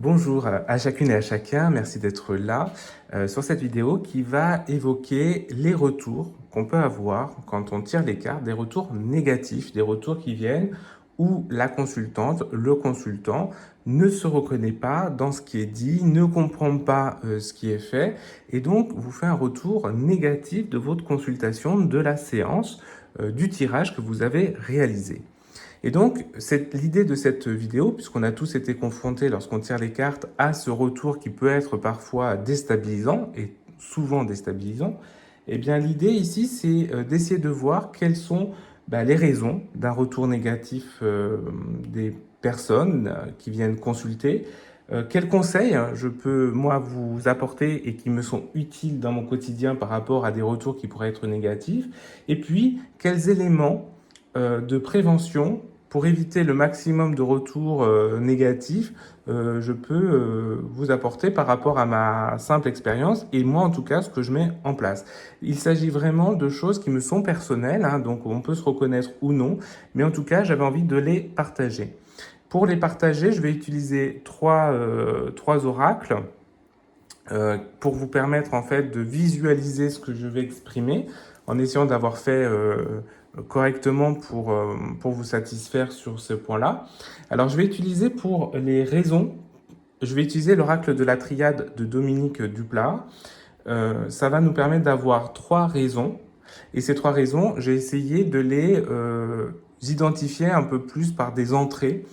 Bonjour à chacune et à chacun, merci d'être là sur cette vidéo qui va évoquer les retours qu'on peut avoir quand on tire les cartes, des retours négatifs, des retours qui viennent où la consultante, le consultant ne se reconnaît pas dans ce qui est dit, ne comprend pas ce qui est fait et donc vous fait un retour négatif de votre consultation, de la séance, du tirage que vous avez réalisé. Et donc, l'idée de cette vidéo, puisqu'on a tous été confrontés lorsqu'on tire les cartes à ce retour qui peut être parfois déstabilisant et souvent déstabilisant, eh bien l'idée ici, c'est d'essayer de voir quelles sont les raisons d'un retour négatif des personnes qui viennent consulter. Quels conseils je peux, moi, vous apporter et qui me sont utiles dans mon quotidien par rapport à des retours qui pourraient être négatifs. Et puis, quels éléments de prévention pour éviter le maximum de retours négatifs, je peux vous apporter par rapport à ma simple expérience et moi en tout cas ce que je mets en place. Il s'agit vraiment de choses qui me sont personnelles, hein, donc on peut se reconnaître ou non, mais en tout cas j'avais envie de les partager. Pour les partager, je vais utiliser trois oracles pour vous permettre en fait de visualiser ce que je vais exprimer en essayant d'avoir fait correctement pour vous satisfaire sur ce point-là. Alors je vais utiliser pour les raisons, je vais utiliser l'oracle de la triade de Dominique Duplat. Ça va nous permettre d'avoir trois raisons. Et ces trois raisons, j'ai essayé de les identifier un peu plus par des entrées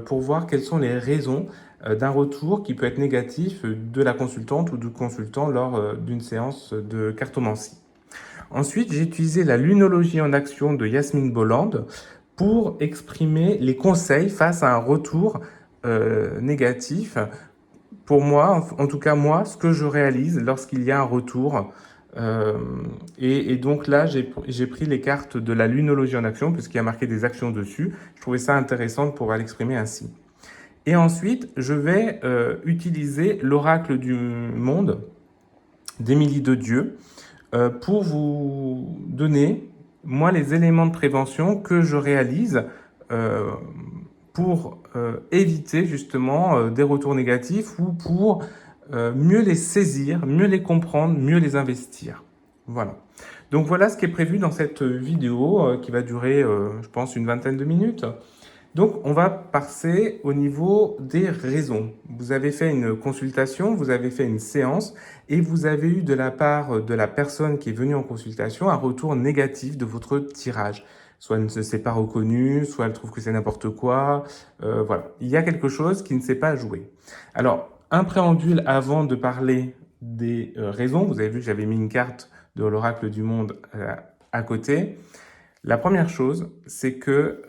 pour voir quelles sont les raisons d'un retour qui peut être négatif de la consultante ou du consultant lors d'une séance de cartomancie. Ensuite, j'ai utilisé la lunologie en action de Yasmine Bolland pour exprimer les conseils face à un retour négatif. Pour moi, en tout cas moi, ce que je réalise lorsqu'il y a un retour. Et donc là, j'ai pris les cartes de la lunologie en action puisqu'il y a marqué des actions dessus. Je trouvais ça intéressant de pouvoir l'exprimer ainsi. Et ensuite, je vais utiliser l'oracle du monde d'Émilie de Dieu pour vous donner, moi, les éléments de prévention que je réalise pour éviter justement des retours négatifs ou pour mieux les saisir, mieux les comprendre, mieux les investir. Voilà. Donc voilà ce qui est prévu dans cette vidéo qui va durer, je pense, une vingtaine de minutes. Donc, on va passer au niveau des raisons. Vous avez fait une consultation, vous avez fait une séance et vous avez eu de la part de la personne qui est venue en consultation un retour négatif de votre tirage. Soit elle ne s'est pas reconnue, soit elle trouve que c'est n'importe quoi. Voilà, il y a quelque chose qui ne s'est pas joué. Alors, un préambule avant de parler des raisons. Vous avez vu que j'avais mis une carte de l'oracle du monde à côté. La première chose, c'est que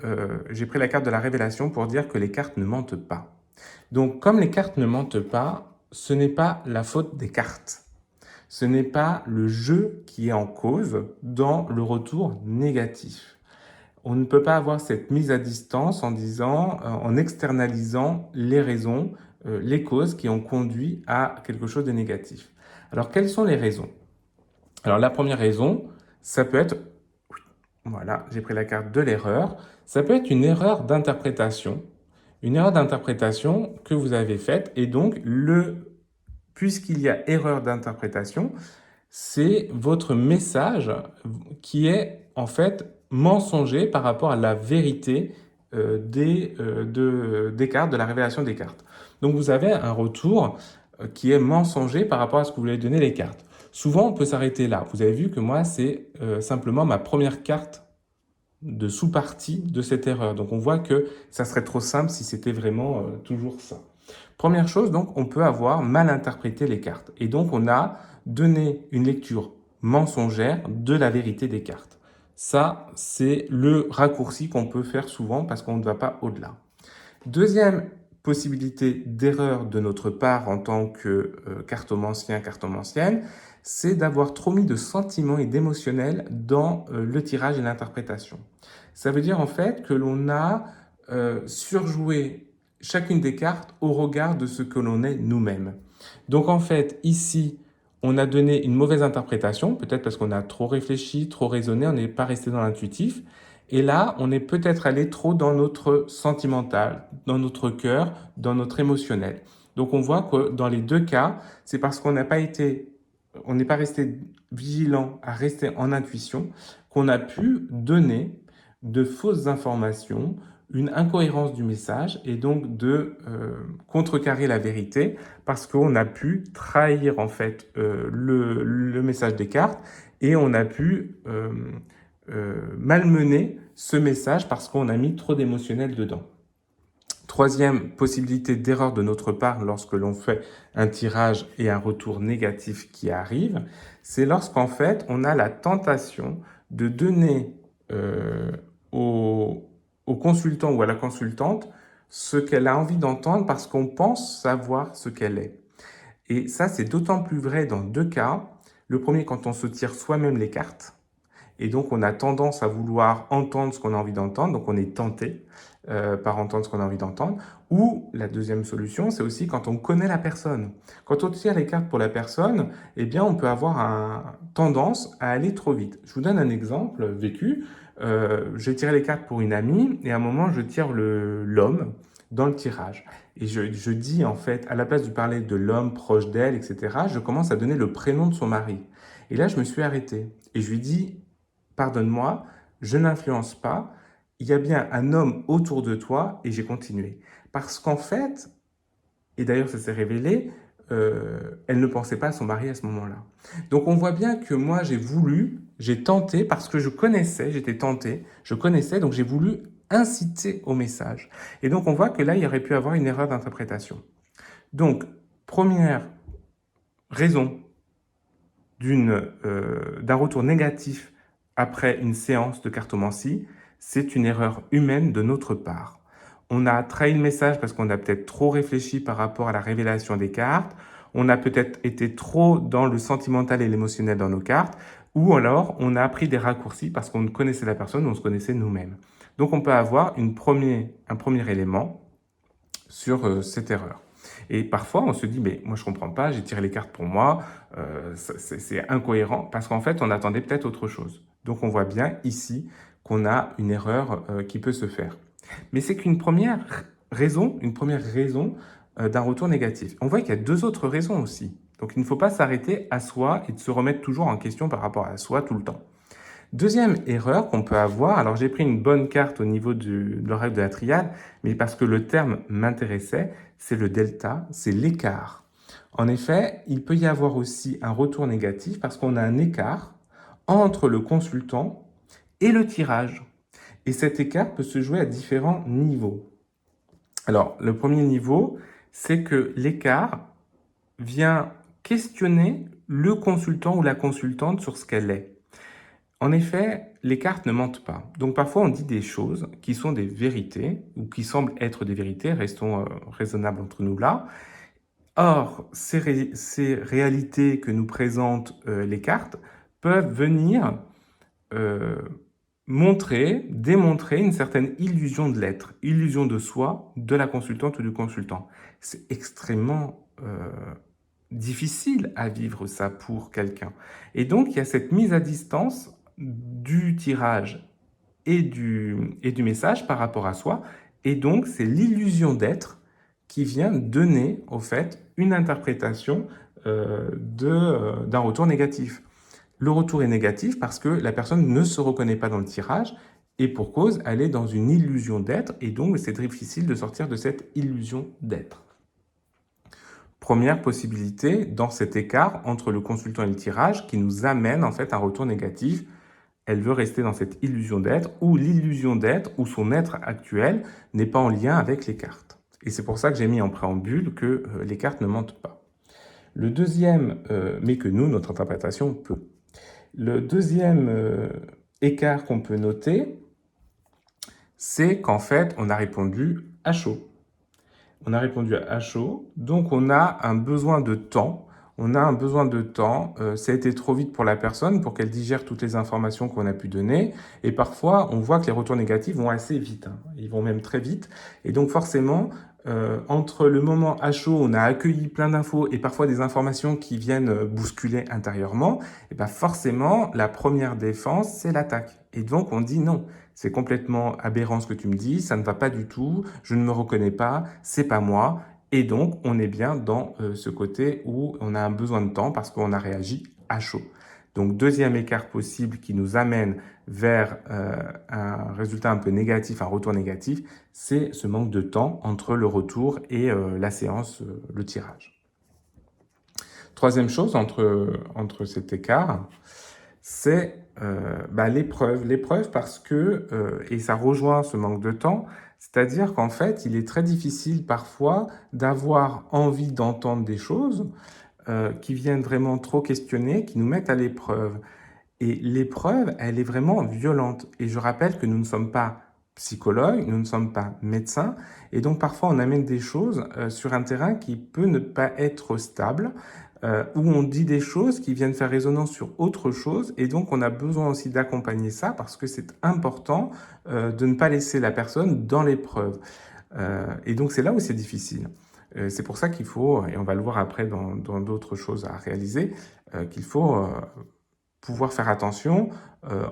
j'ai pris la carte de la révélation pour dire que les cartes ne mentent pas. Donc, comme les cartes ne mentent pas, ce n'est pas la faute des cartes. Ce n'est pas le jeu qui est en cause dans le retour négatif. On ne peut pas avoir cette mise à distance en disant, en externalisant les raisons, les causes qui ont conduit à quelque chose de négatif. Alors, quelles sont les raisons? Alors, la première raison, ça peut être voilà, j'ai pris la carte de l'erreur. Ça peut être une erreur d'interprétation. Une erreur d'interprétation que vous avez faite. Et donc, puisqu'il y a erreur d'interprétation, c'est votre message qui est en fait mensonger par rapport à la vérité des cartes, de la révélation des cartes. Donc, vous avez un retour qui est mensonger par rapport à ce que vous voulez donner les cartes. Souvent, on peut s'arrêter là. Vous avez vu que moi, c'est simplement ma première carte de sous-partie de cette erreur. Donc, on voit que ça serait trop simple si c'était vraiment toujours ça. Première chose, donc, on peut avoir mal interprété les cartes. Et donc, on a donné une lecture mensongère de la vérité des cartes. Ça, c'est le raccourci qu'on peut faire souvent parce qu'on ne va pas au-delà. Deuxième possibilité d'erreur de notre part en tant que cartomancien, cartomancienne, c'est d'avoir trop mis de sentiments et d'émotionnel dans le tirage et l'interprétation. Ça veut dire en fait que l'on a surjoué chacune des cartes au regard de ce que l'on est nous-mêmes. Donc en fait, ici, on a donné une mauvaise interprétation, peut-être parce qu'on a trop réfléchi, trop raisonné, on n'est pas resté dans l'intuitif. Et là, on est peut-être allé trop dans notre sentimental, dans notre cœur, dans notre émotionnel. Donc on voit que dans les deux cas, c'est parce qu'on n'est pas resté vigilant à rester en intuition qu'on a pu donner de fausses informations, une incohérence du message et donc de contrecarrer la vérité parce qu'on a pu trahir en fait le message des cartes et on a pu malmener ce message parce qu'on a mis trop d'émotionnel dedans. Troisième possibilité d'erreur de notre part lorsque l'on fait un tirage et un retour négatif qui arrive, c'est lorsqu'en fait on a la tentation de donner au consultant ou à la consultante ce qu'elle a envie d'entendre parce qu'on pense savoir ce qu'elle est. Et ça, c'est d'autant plus vrai dans deux cas. Le premier, quand on se tire soi-même les cartes, et donc on a tendance à vouloir entendre ce qu'on a envie d'entendre, donc on est tenté par entendre ce qu'on a envie d'entendre. Ou la deuxième solution, c'est aussi quand on connaît la personne. Quand on tire les cartes pour la personne, eh bien on peut avoir tendance à aller trop vite. Je vous donne un exemple vécu. J'ai tiré les cartes pour une amie et à un moment je tire l'homme dans le tirage. Et je dis en fait, à la place de parler de l'homme proche d'elle, etc., je commence à donner le prénom de son mari. Et là, je me suis arrêté. Et je lui dis, pardonne-moi, je n'influence pas, il y a bien un homme autour de toi, et j'ai continué. Parce qu'en fait, et d'ailleurs ça s'est révélé, elle ne pensait pas à son mari à ce moment-là. Donc on voit bien que moi j'ai tenté, parce que je connaissais, j'étais tenté, je connaissais, donc j'ai voulu inciter au message. Et donc on voit que là, il y aurait pu avoir une erreur d'interprétation. Donc, première raison d'un retour négatif après une séance de cartomancie, c'est une erreur humaine de notre part. On a trahi le message parce qu'on a peut-être trop réfléchi par rapport à la révélation des cartes, on a peut-être été trop dans le sentimental et l'émotionnel dans nos cartes, ou alors on a pris des raccourcis parce qu'on connaissait la personne, on se connaissait nous-mêmes. Donc on peut avoir un premier élément sur cette erreur. Et parfois, on se dit, mais moi je comprends pas, j'ai tiré les cartes pour moi, c'est incohérent, parce qu'en fait, on attendait peut-être autre chose. Donc on voit bien ici qu'on a une erreur qui peut se faire. Mais c'est qu'une première raison d'un retour négatif. On voit qu'il y a deux autres raisons aussi. Donc il ne faut pas s'arrêter à soi et de se remettre toujours en question par rapport à soi tout le temps. Deuxième erreur qu'on peut avoir, alors j'ai pris une bonne carte au niveau de l'oreille de la triade, mais parce que le terme m'intéressait, c'est le delta, c'est l'écart. En effet, il peut y avoir aussi un retour négatif parce qu'on a un écart entre le consultant et le tirage. Et cet écart peut se jouer à différents niveaux. Alors, le premier niveau, c'est que l'écart vient questionner le consultant ou la consultante sur ce qu'elle est. En effet, les cartes ne mentent pas. Donc parfois on dit des choses qui sont des vérités ou qui semblent être des vérités, restons raisonnables entre nous là. Or, ces réalités que nous présentent les cartes peuvent venir démontrer une certaine illusion de l'être, illusion de soi, de la consultante ou du consultant. C'est extrêmement difficile à vivre ça pour quelqu'un. Et donc, il y a cette mise à distance du tirage et du message par rapport à soi. Et donc, c'est l'illusion d'être qui vient donner, au fait, une interprétation d'un retour négatif. Le retour est négatif parce que la personne ne se reconnaît pas dans le tirage et pour cause, elle est dans une illusion d'être et donc c'est difficile de sortir de cette illusion d'être. Première possibilité dans cet écart entre le consultant et le tirage qui nous amène en fait à un retour négatif. Elle veut rester dans cette illusion d'être ou l'illusion d'être ou son être actuel n'est pas en lien avec les cartes. Et c'est pour ça que j'ai mis en préambule que les cartes ne mentent pas. Le deuxième, mais que nous, notre interprétation peut. Le deuxième écart qu'on peut noter, c'est qu'en fait, on a répondu à chaud. On a répondu à chaud, donc on a un besoin de temps. On a un besoin de temps, ça a été trop vite pour la personne pour qu'elle digère toutes les informations qu'on a pu donner. Et parfois, on voit que les retours négatifs vont assez vite, hein. Ils vont même très vite. Et donc forcément, entre le moment à chaud, on a accueilli plein d'infos et parfois des informations qui viennent bousculer intérieurement, et ben forcément, la première défense, c'est l'attaque. Et donc on dit non. C'est complètement aberrant ce que tu me dis, ça ne va pas du tout, je ne me reconnais pas, c'est pas moi. Et donc, on est bien dans ce côté où on a un besoin de temps parce qu'on a réagi à chaud. Donc, deuxième écart possible qui nous amène vers un résultat un peu négatif, un retour négatif, c'est ce manque de temps entre le retour et la séance, le tirage. Troisième chose entre cet écart, c'est l'épreuve. L'épreuve parce que, et ça rejoint ce manque de temps, c'est-à-dire qu'en fait, il est très difficile parfois d'avoir envie d'entendre des choses qui viennent vraiment trop questionner, qui nous mettent à l'épreuve. Et l'épreuve, elle est vraiment violente. Et je rappelle que nous ne sommes pas psychologues, nous ne sommes pas médecins, et donc parfois on amène des choses sur un terrain qui peut ne pas être stable, où on dit des choses qui viennent faire résonance sur autre chose, et donc on a besoin aussi d'accompagner ça parce que c'est important de ne pas laisser la personne dans l'épreuve. Et donc c'est là où c'est difficile. C'est pour ça qu'il faut, et on va le voir après dans d'autres choses à réaliser, qu'il faut pouvoir faire attention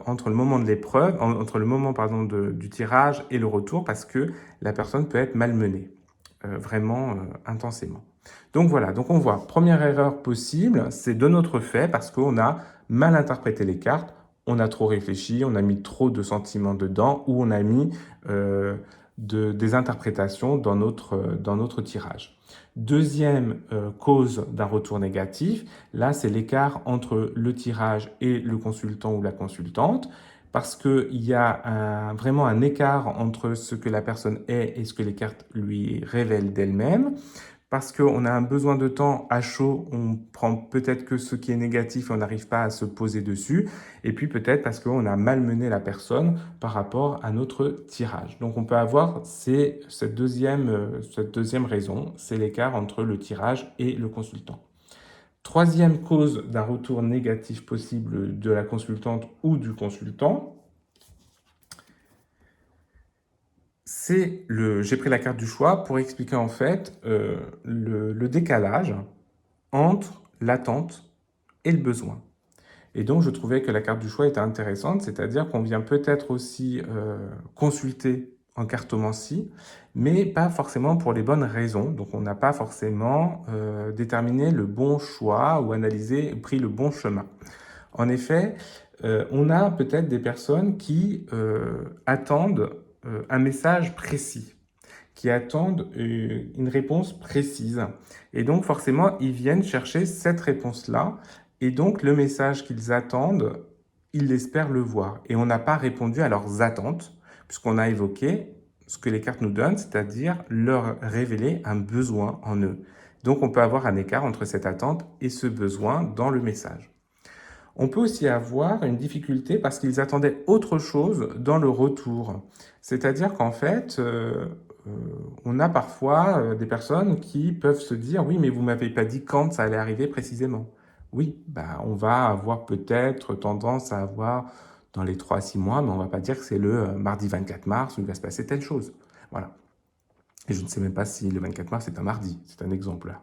entre le moment de l'épreuve, entre le moment pardon, du tirage et le retour, parce que la personne peut être malmenée, vraiment intensément. Donc voilà, donc on voit, première erreur possible, c'est de notre fait, parce qu'on a mal interprété les cartes, on a trop réfléchi, on a mis trop de sentiments dedans, ou on a mis des interprétations dans notre tirage. Deuxième cause d'un retour négatif, là c'est l'écart entre le tirage et le consultant ou la consultante, parce qu'il y a vraiment un écart entre ce que la personne est et ce que les cartes lui révèlent d'elle-même. Parce qu'on a un besoin de temps à chaud, on prend peut-être que ce qui est négatif et on n'arrive pas à se poser dessus. Et puis peut-être parce qu'on a malmené la personne par rapport à notre tirage. Donc on peut avoir cette deuxième raison, c'est l'écart entre le tirage et le consultant. Troisième cause d'un retour négatif possible de la consultante ou du consultant, j'ai pris la carte du choix pour expliquer en fait le décalage entre l'attente et le besoin. Et donc, je trouvais que la carte du choix était intéressante, c'est-à-dire qu'on vient peut-être aussi consulter en cartomancie, mais pas forcément pour les bonnes raisons. Donc, on n'a pas forcément déterminé le bon choix ou pris le bon chemin. En effet, on a peut-être des personnes qui attendent un message précis, qui attendent une réponse précise. Et donc forcément, ils viennent chercher cette réponse-là. Et donc le message qu'ils attendent, ils espèrent le voir. Et on n'a pas répondu à leurs attentes, puisqu'on a évoqué ce que les cartes nous donnent, c'est-à-dire leur révéler un besoin en eux. Donc on peut avoir un écart entre cette attente et ce besoin dans le message. On peut aussi avoir une difficulté parce qu'ils attendaient autre chose dans le retour. C'est-à-dire qu'en fait, on a parfois des personnes qui peuvent se dire « Oui, mais vous ne m'avez pas dit quand ça allait arriver précisément. » Oui, on va avoir peut-être tendance à avoir dans les 3 à 6 mois, mais on ne va pas dire que c'est le mardi 24 mars où il va se passer telle chose. Voilà. Et je ne sais même pas si le 24 mars est un mardi, c'est un exemple là.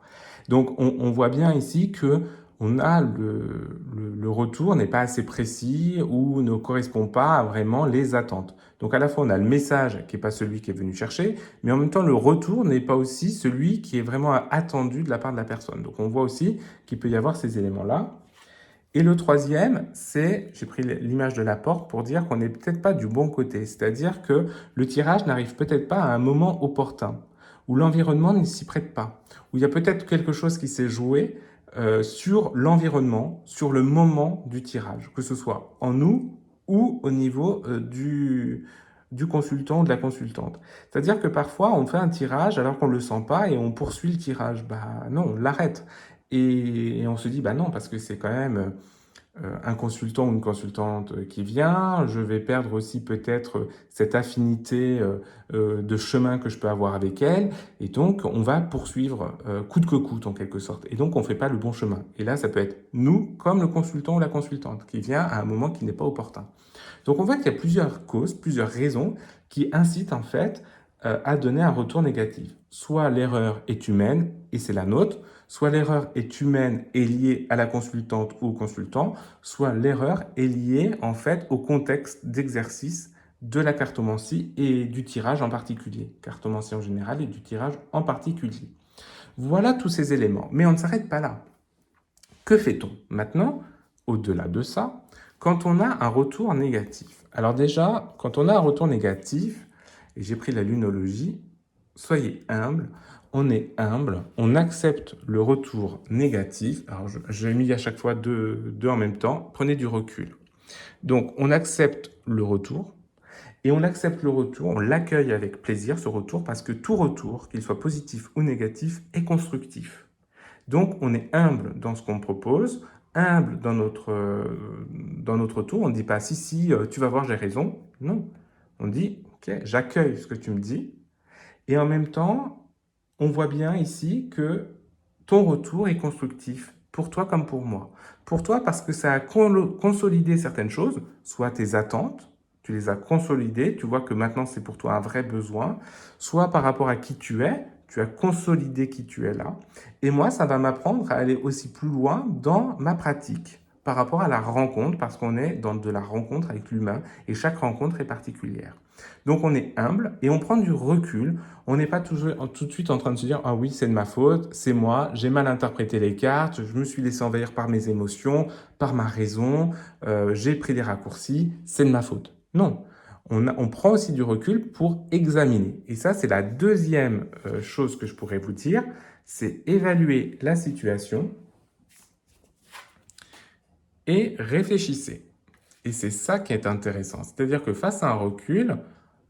Donc on voit bien ici que on a le retour n'est pas assez précis ou ne correspond pas à vraiment les attentes. Donc à la fois on a le message qui n'est pas celui qui est venu chercher, mais en même temps le retour n'est pas aussi celui qui est vraiment attendu de la part de la personne. Donc on voit aussi qu'il peut y avoir ces éléments-là. Et le troisième, j'ai pris l'image de la porte pour dire qu'on n'est peut-être pas du bon côté. C'est-à-dire que le tirage n'arrive peut-être pas à un moment opportun, où l'environnement ne s'y prête pas, où il y a peut-être quelque chose qui s'est joué sur l'environnement, sur le moment du tirage, que ce soit en nous ou au niveau du consultant ou de la consultante. C'est-à-dire que parfois, on fait un tirage alors qu'on ne le sent pas et on poursuit le tirage. Non, on l'arrête. Et on se dit, non, parce que c'est quand même un consultant ou une consultante qui vient, je vais perdre aussi peut-être cette affinité de chemin que je peux avoir avec elle, et donc on va poursuivre coûte que coûte en quelque sorte, et donc on ne fait pas le bon chemin. Et là, ça peut être nous comme le consultant ou la consultante qui vient à un moment qui n'est pas opportun. Donc on voit qu'il y a plusieurs causes, plusieurs raisons qui incitent en fait à donner un retour négatif. Soit l'erreur est humaine, et c'est la nôtre, soit l'erreur est humaine et liée à la consultante ou au consultant, soit l'erreur est liée en fait au contexte d'exercice de la cartomancie et du tirage en particulier. Cartomancie en général et du tirage en particulier. Voilà tous ces éléments. Mais on ne s'arrête pas là. Que fait-on maintenant, au-delà de ça, quand on a un retour négatif? Alors déjà, quand on a un retour négatif, et j'ai pris la lunologie, soyez humble, on est humble, on accepte le retour négatif. Alors j'ai mis à chaque fois deux en même temps, prenez du recul. Donc on accepte le retour, et on accepte le retour, on l'accueille avec plaisir, ce retour, parce que tout retour, qu'il soit positif ou négatif, est constructif. Donc, on est humble dans ce qu'on propose, humble dans notre tour. On ne dit pas si, tu vas voir, j'ai raison. Non. On dit, ok, j'accueille ce que tu me dis. Et en même temps, on voit bien ici que ton retour est constructif, pour toi comme pour moi. Pour toi, parce que ça a consolidé certaines choses, soit tes attentes, tu les as consolidées, tu vois que maintenant c'est pour toi un vrai besoin, soit par rapport à qui tu as consolidé qui tu es là. Et moi, ça va m'apprendre à aller aussi plus loin dans ma pratique par rapport à la rencontre, parce qu'on est dans de la rencontre avec l'humain et chaque rencontre est particulière. Donc on est humble et on prend du recul. On n'est pas toujours, tout de suite en train de se dire ah oui, c'est de ma faute, c'est moi, j'ai mal interprété les cartes, je me suis laissé envahir par mes émotions, par ma raison, j'ai pris des raccourcis, c'est de ma faute. Non, on prend aussi du recul pour examiner. Et ça, c'est la deuxième chose que je pourrais vous dire, c'est évaluer la situation et réfléchissez. Et c'est ça qui est intéressant. C'est-à-dire que face à un recul,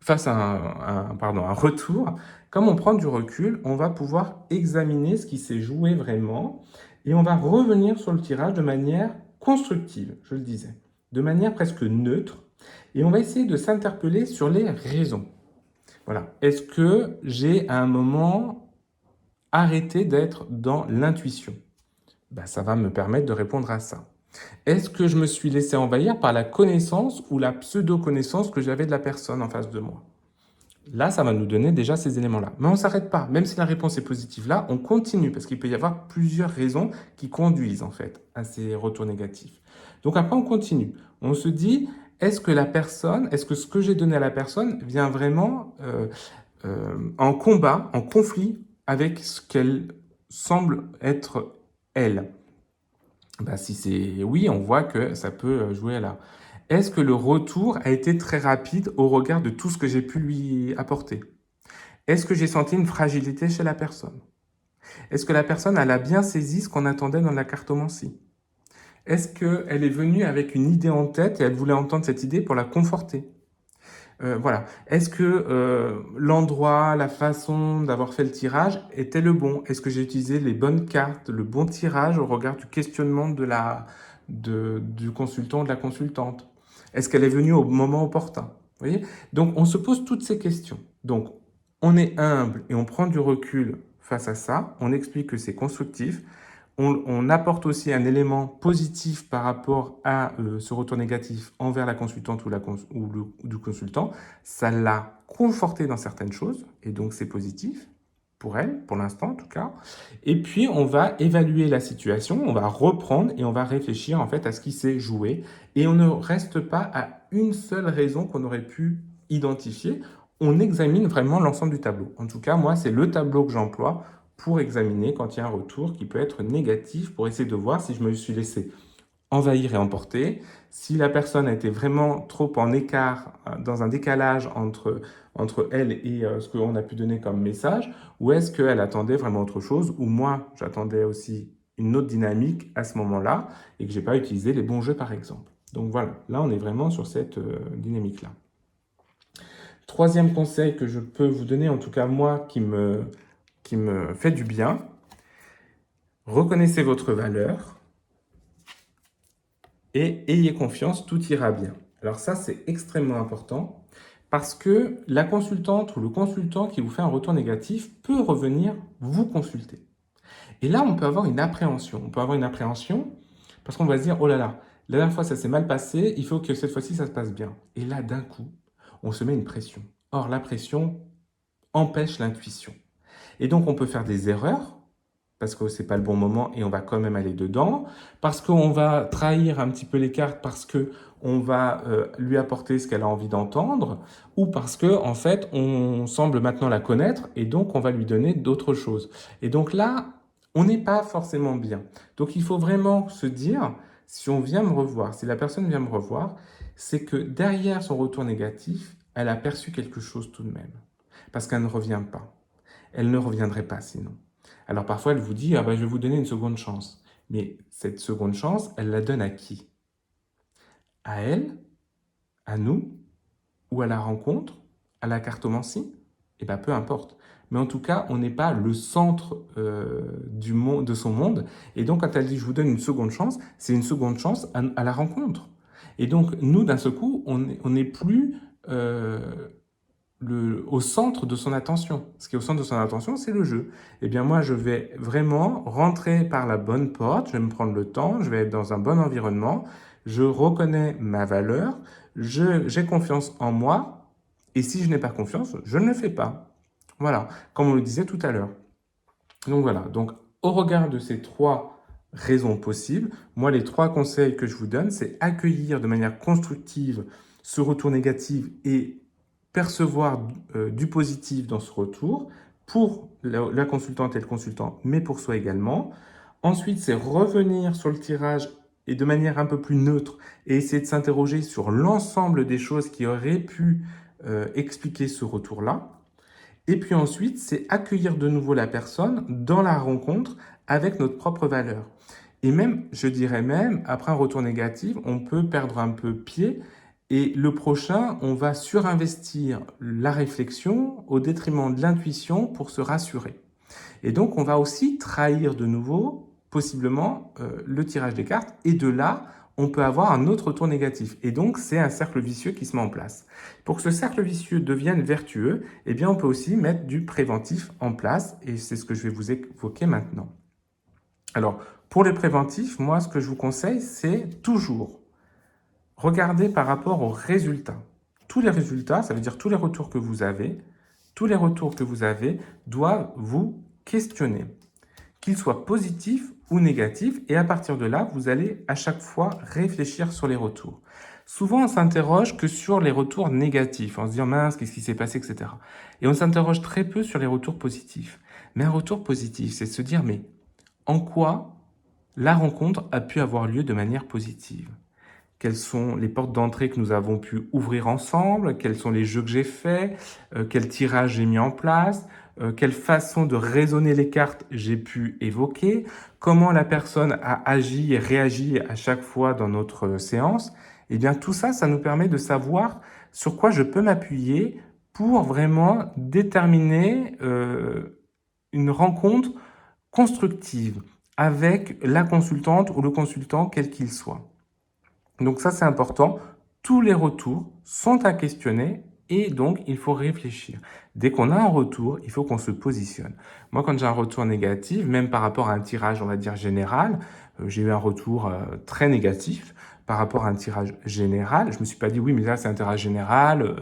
face à un retour, comme on prend du recul, on va pouvoir examiner ce qui s'est joué vraiment et on va revenir sur le tirage de manière constructive, je le disais, de manière presque neutre. Et on va essayer de s'interpeller sur les raisons. Voilà. Est-ce que j'ai à un moment arrêté d'être dans l'intuition? Ben, ça va me permettre de répondre à ça. Est-ce que je me suis laissé envahir par la connaissance ou la pseudo-connaissance que j'avais de la personne en face de moi? Là, ça va nous donner déjà ces éléments-là. Mais on ne s'arrête pas. Même si la réponse est positive là, on continue parce qu'il peut y avoir plusieurs raisons qui conduisent en fait à ces retours négatifs. Donc après, on continue. On se dit, est-ce que ce que j'ai donné à la personne vient vraiment en combat, en conflit avec ce qu'elle semble être elle? Bah, si c'est oui, on voit que ça peut jouer là. Est-ce que le retour a été très rapide au regard de tout ce que j'ai pu lui apporter? Est-ce que j'ai senti une fragilité chez la personne? Est-ce que la personne, elle a bien saisi ce qu'on attendait dans la cartomancie? Est-ce qu'elle est venue avec une idée en tête et elle voulait entendre cette idée pour la conforter? Voilà. Est-ce que l'endroit, la façon d'avoir fait le tirage était le bon? Est-ce que j'ai utilisé les bonnes cartes, le bon tirage au regard du questionnement du consultant ou de la consultante? Est-ce qu'elle est venue au moment opportun? Vous voyez? Donc, on se pose toutes ces questions. Donc, on est humble et on prend du recul face à ça. On explique que c'est constructif. On apporte aussi un élément positif par rapport à ce retour négatif envers la consultante ou du consultant. Ça l'a conforté dans certaines choses, et donc c'est positif pour elle, pour l'instant en tout cas. Et puis on va évaluer la situation, on va reprendre et on va réfléchir en fait à ce qui s'est joué. Et on ne reste pas à une seule raison qu'on aurait pu identifier. On examine vraiment l'ensemble du tableau. En tout cas, moi, c'est le tableau que j'emploie pour examiner quand il y a un retour qui peut être négatif, pour essayer de voir si je me suis laissé envahir et emporter, si la personne a été vraiment trop en écart, dans un décalage entre elle et ce qu'on a pu donner comme message, ou est-ce qu'elle attendait vraiment autre chose, ou moi j'attendais aussi une autre dynamique à ce moment-là, et que j'ai pas utilisé les bons jeux par exemple. Donc voilà, là on est vraiment sur cette dynamique-là. Troisième conseil que je peux vous donner, en tout cas moi qui me fait du bien, reconnaissez votre valeur et ayez confiance, tout ira bien. Alors ça, c'est extrêmement important parce que la consultante ou le consultant qui vous fait un retour négatif peut revenir vous consulter. Et là, on peut avoir une appréhension. On peut avoir une appréhension parce qu'on va se dire, oh là là, la dernière fois ça s'est mal passé, il faut que cette fois-ci ça se passe bien. Et là, d'un coup, on se met une pression. Or, la pression empêche l'intuition. Et donc, on peut faire des erreurs parce que c'est pas le bon moment et on va quand même aller dedans, parce qu'on va trahir un petit peu les cartes, parce que on va lui apporter ce qu'elle a envie d'entendre, ou parce que en fait on semble maintenant la connaître et donc on va lui donner d'autres choses. Et donc là, on n'est pas forcément bien. Donc il faut vraiment se dire, si on vient me revoir, si la personne vient me revoir, c'est que derrière son retour négatif, elle a perçu quelque chose tout de même, parce qu'elle ne revient pas. Elle ne reviendrait pas sinon. Alors parfois, elle vous dit, ah ben, je vais vous donner une seconde chance. Mais cette seconde chance, elle la donne à qui? À elle? À nous? Ou à la rencontre? À la cartomancie? Eh bien, peu importe. Mais en tout cas, on n'est pas le centre du monde, de son monde. Et donc, quand elle dit, je vous donne une seconde chance, c'est une seconde chance à la rencontre. Et donc, nous, d'un seul coup, on n'est plus au centre de son attention. Ce qui est au centre de son attention, c'est le jeu. Eh bien, moi, je vais vraiment rentrer par la bonne porte, je vais me prendre le temps, je vais être dans un bon environnement, je reconnais ma valeur, j'ai confiance en moi, et si je n'ai pas confiance, je ne le fais pas. Voilà, comme on le disait tout à l'heure. Donc voilà, donc au regard de ces trois raisons possibles, moi, les trois conseils que je vous donne, c'est accueillir de manière constructive ce retour négatif et percevoir du positif dans ce retour pour la consultante et le consultant, mais pour soi également. Ensuite, c'est revenir sur le tirage et de manière un peu plus neutre et essayer de s'interroger sur l'ensemble des choses qui auraient pu expliquer ce retour-là. Et puis ensuite, c'est accueillir de nouveau la personne dans la rencontre avec notre propre valeur. Et même, je dirais même, après un retour négatif, on peut perdre un peu pied. Et le prochain, on va surinvestir la réflexion au détriment de l'intuition pour se rassurer. Et donc, on va aussi trahir de nouveau, possiblement, le tirage des cartes. Et de là, on peut avoir un autre retour négatif. Et donc, c'est un cercle vicieux qui se met en place. Pour que ce cercle vicieux devienne vertueux, eh bien, on peut aussi mettre du préventif en place. Et c'est ce que je vais vous évoquer maintenant. Alors, pour les préventifs, moi, ce que je vous conseille, c'est toujours regarder par rapport aux résultats. Tous les résultats, ça veut dire tous les retours que vous avez, doivent vous questionner, qu'ils soient positifs ou négatifs, et à partir de là, vous allez à chaque fois réfléchir sur les retours. Souvent, on s'interroge que sur les retours négatifs, en se disant mince, qu'est-ce qui s'est passé, etc. Et on s'interroge très peu sur les retours positifs. Mais un retour positif, c'est de se dire mais en quoi la rencontre a pu avoir lieu de manière positive? Quelles sont les portes d'entrée que nous avons pu ouvrir ensemble? Quels sont les jeux que j'ai faits? Quel tirage j'ai mis en place? Quelle façon de raisonner les cartes j'ai pu évoquer? Comment la personne a agi et réagi à chaque fois dans notre séance? Eh bien, tout ça, ça nous permet de savoir sur quoi je peux m'appuyer pour vraiment déterminer une rencontre constructive avec la consultante ou le consultant, quel qu'il soit. Donc ça, c'est important. Tous les retours sont à questionner et donc il faut réfléchir. Dès qu'on a un retour, il faut qu'on se positionne. Moi, quand j'ai un retour négatif, même par rapport à un tirage, on va dire général, j'ai eu un retour très négatif par rapport à un tirage général. Je me suis pas dit, oui, mais là, c'est un tirage général,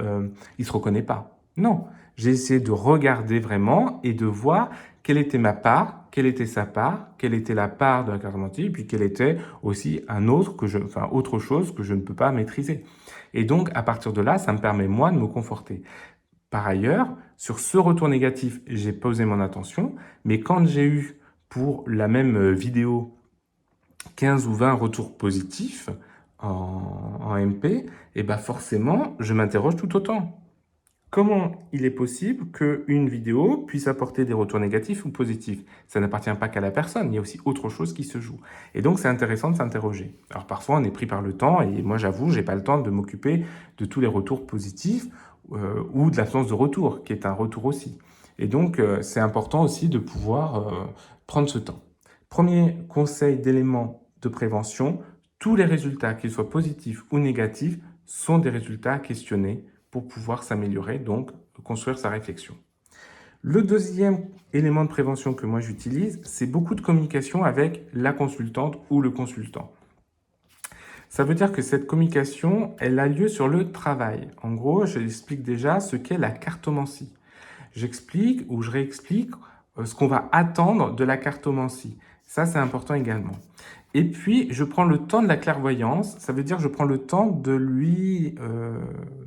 il se reconnaît pas. Non, j'ai essayé de regarder vraiment et de voir quelle était ma part, quelle était sa part, quelle était la part de la cartomancie, et puis quelle était aussi autre chose que je ne peux pas maîtriser. Et donc, à partir de là, ça me permet, moi, de me conforter. Par ailleurs, sur ce retour négatif, j'ai posé mon attention, mais quand j'ai eu, pour la même vidéo, 15 ou 20 retours positifs en MP, et ben forcément, je m'interroge tout autant. Comment il est possible qu'une vidéo puisse apporter des retours négatifs ou positifs? Ça n'appartient pas qu'à la personne, il y a aussi autre chose qui se joue. Et donc, c'est intéressant de s'interroger. Alors, parfois, on est pris par le temps, et moi, j'avoue, j'ai pas le temps de m'occuper de tous les retours positifs ou de l'absence de retour, qui est un retour aussi. Et donc, c'est important aussi de pouvoir prendre ce temps. Premier conseil d'élément de prévention, tous les résultats, qu'ils soient positifs ou négatifs, sont des résultats à questionner pour pouvoir s'améliorer, donc construire sa réflexion. Le deuxième élément de prévention que moi j'utilise, c'est beaucoup de communication avec la consultante ou le consultant. Ça veut dire que cette communication, elle a lieu sur le travail. En gros, j'explique déjà ce qu'est la cartomancie. J'explique ou je réexplique ce qu'on va attendre de la cartomancie. Ça, c'est important également. Et puis, je prends le temps de la clairvoyance. Ça veut dire que je prends le temps de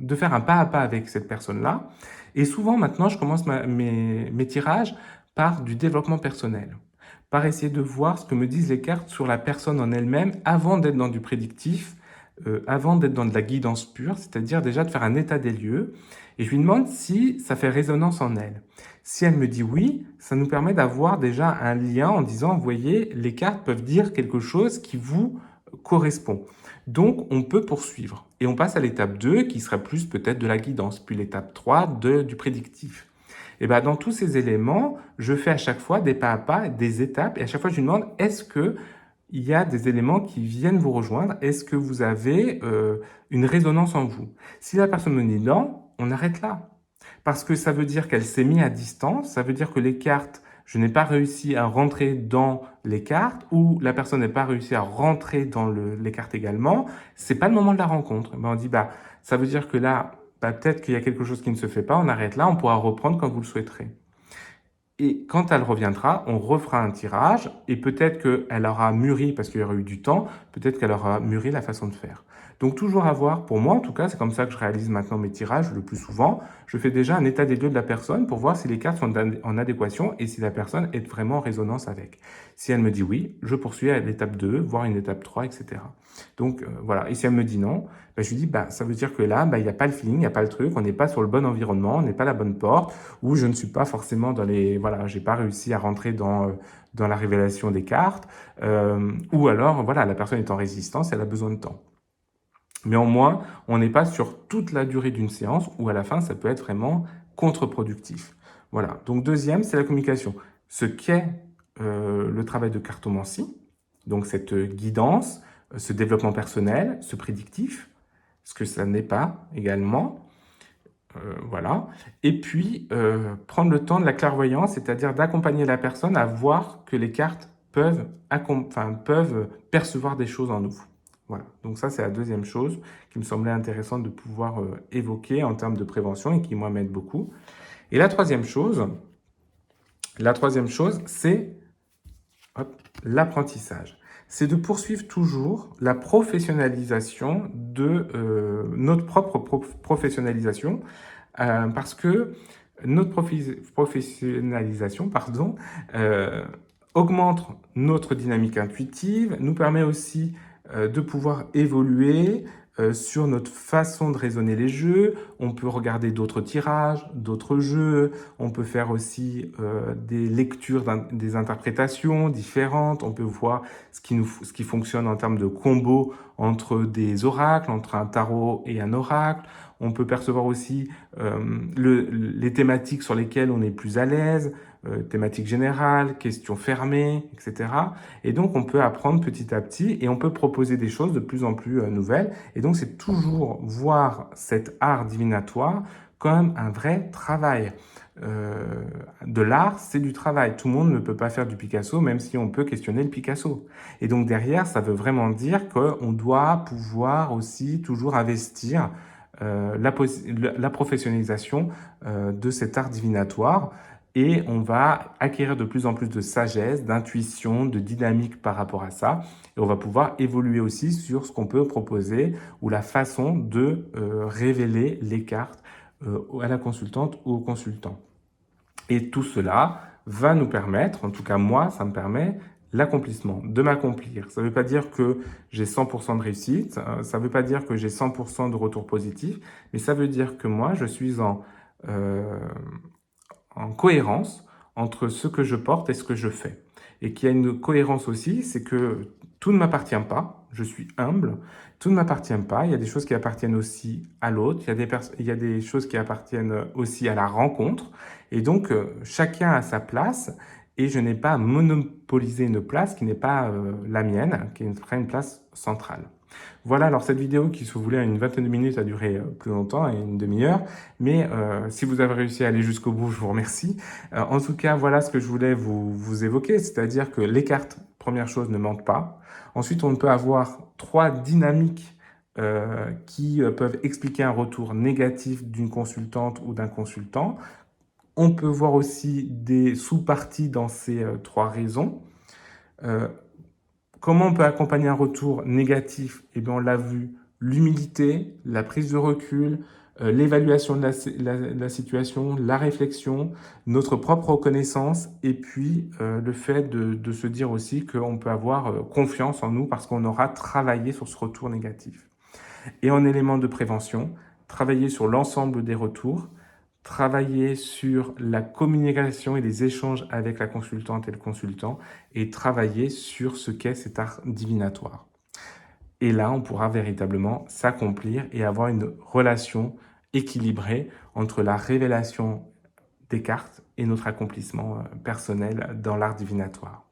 de faire un pas à pas avec cette personne-là. Et souvent, maintenant, je commence mes tirages par du développement personnel, par essayer de voir ce que me disent les cartes sur la personne en elle-même avant d'être dans du prédictif, avant d'être dans de la guidance pure, c'est-à-dire déjà de faire un état des lieux. Et je lui demande si ça fait résonance en elle. Si elle me dit oui, ça nous permet d'avoir déjà un lien en disant, vous voyez, les cartes peuvent dire quelque chose qui vous correspond. Donc, on peut poursuivre. Et on passe à l'étape 2, qui serait plus peut-être de la guidance, puis l'étape 3, du prédictif. Et ben, dans tous ces éléments, je fais à chaque fois des pas à pas, des étapes, et à chaque fois, je lui demande, est-ce que il y a des éléments qui viennent vous rejoindre? Est-ce que vous avez une résonance en vous? Si la personne me dit non, on arrête là. Parce que ça veut dire qu'elle s'est mise à distance, ça veut dire que les cartes, je n'ai pas réussi à rentrer dans les cartes, ou la personne n'a pas réussi à rentrer dans les cartes également, c'est pas le moment de la rencontre. Ben on dit, bah, ça veut dire que là, bah, peut-être qu'il y a quelque chose qui ne se fait pas, on arrête là, on pourra reprendre quand vous le souhaiterez. Et quand elle reviendra, on refera un tirage et peut-être qu'elle aura mûri, parce qu'il y aura eu du temps, peut-être qu'elle aura mûri la façon de faire. Donc toujours avoir, pour moi en tout cas, c'est comme ça que je réalise maintenant mes tirages le plus souvent, je fais déjà un état des lieux de la personne pour voir si les cartes sont en adéquation et si la personne est vraiment en résonance avec. Si elle me dit oui, je poursuis à l'étape 2, voire une étape 3, etc. Donc voilà, et si elle me dit non, bah, je lui dis, bah, ça veut dire que là, bah, il n'y a pas le feeling, il n'y a pas le truc, on n'est pas sur le bon environnement, on n'est pas à la bonne porte, ou je ne suis pas forcément dans les... Voilà, j'ai pas réussi à rentrer dans la révélation des cartes, ou alors, voilà, la personne est en résistance, elle a besoin de temps. Mais au moins, on n'est pas sur toute la durée d'une séance, où à la fin, ça peut être vraiment contre-productif. Voilà, donc deuxième, c'est la communication. Ce qu'est le travail de cartomancie, donc cette guidance, ce développement personnel, ce prédictif, ce que ça n'est pas également. Voilà. Et puis, prendre le temps de la clairvoyance, c'est-à-dire d'accompagner la personne à voir que les cartes peuvent percevoir des choses en nous. Voilà. Donc ça, c'est la deuxième chose qui me semblait intéressante de pouvoir évoquer en termes de prévention et qui, moi, m'aide beaucoup. Et la troisième chose, c'est l'apprentissage. C'est de poursuivre toujours la professionnalisation de notre propre professionnalisation, parce que notre professionnalisation, pardon, augmente notre dynamique intuitive, nous permet aussi de pouvoir évoluer sur notre façon de raisonner les jeux. On peut regarder d'autres tirages, d'autres jeux. On peut faire aussi des lectures, des interprétations différentes. On peut voir ce qui fonctionne en termes de combo entre des oracles, entre un tarot et un oracle. On peut percevoir aussi les thématiques sur lesquelles on est plus à l'aise, thématiques générales, questions fermées, etc. Et donc, on peut apprendre petit à petit et on peut proposer des choses de plus en plus nouvelles. Et donc, c'est toujours voir cet art divinatoire comme un vrai travail. De l'art, c'est du travail. Tout le monde ne peut pas faire du Picasso, même si on peut questionner le Picasso. Et donc, derrière, ça veut vraiment dire qu'on doit pouvoir aussi toujours investir la professionnalisation de cet art divinatoire et on va acquérir de plus en plus de sagesse, d'intuition, de dynamique par rapport à ça et on va pouvoir évoluer aussi sur ce qu'on peut proposer ou la façon de révéler les cartes à la consultante ou au consultant. Et tout cela va nous permettre, en tout cas moi, ça me permet l'accomplissement, de m'accomplir. Ça ne veut pas dire que j'ai 100% de réussite, ça ne veut pas dire que j'ai 100% de retour positif, mais ça veut dire que moi, je suis en cohérence entre ce que je porte et ce que je fais. Et qu'il y a une cohérence aussi, c'est que tout ne m'appartient pas, je suis humble, tout ne m'appartient pas, il y a des choses qui appartiennent aussi à l'autre, il y a des choses qui appartiennent aussi à la rencontre, et donc chacun a sa place, et je n'ai pas à monopoliser une place qui n'est pas la mienne, qui est une place centrale. Voilà, alors cette vidéo qui se voulait à une vingtaine de minutes a duré plus longtemps, et une demi-heure, mais si vous avez réussi à aller jusqu'au bout, je vous remercie. En tout cas, voilà ce que je voulais vous évoquer, c'est-à-dire que les cartes, première chose, ne mentent pas. Ensuite, on peut avoir 3 dynamiques qui peuvent expliquer un retour négatif d'une consultante ou d'un consultant. On peut voir aussi des sous-parties dans ces trois raisons. Comment on peut accompagner un retour négatif? Eh bien, on l'a vu, l'humilité, la prise de recul, l'évaluation de la situation, la réflexion, notre propre reconnaissance et puis le fait de se dire aussi qu'on peut avoir confiance en nous parce qu'on aura travaillé sur ce retour négatif. Et en élément de prévention, travailler sur l'ensemble des retours, travailler sur la communication et les échanges avec la consultante et le consultant et travailler sur ce qu'est cet art divinatoire. Et là, on pourra véritablement s'accomplir et avoir une relation équilibrée entre la révélation des cartes et notre accomplissement personnel dans l'art divinatoire.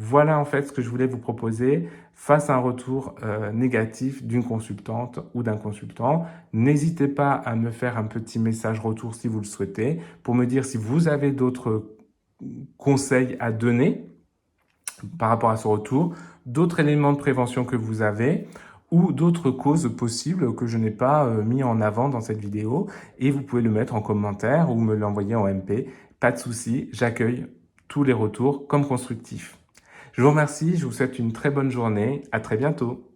Voilà en fait ce que je voulais vous proposer face à un retour négatif d'une consultante ou d'un consultant. N'hésitez pas à me faire un petit message retour si vous le souhaitez pour me dire si vous avez d'autres conseils à donner par rapport à ce retour, d'autres éléments de prévention que vous avez ou d'autres causes possibles que je n'ai pas mis en avant dans cette vidéo et vous pouvez le mettre en commentaire ou me l'envoyer en MP. Pas de souci, j'accueille tous les retours comme constructifs. Je vous remercie, je vous souhaite une très bonne journée, à très bientôt.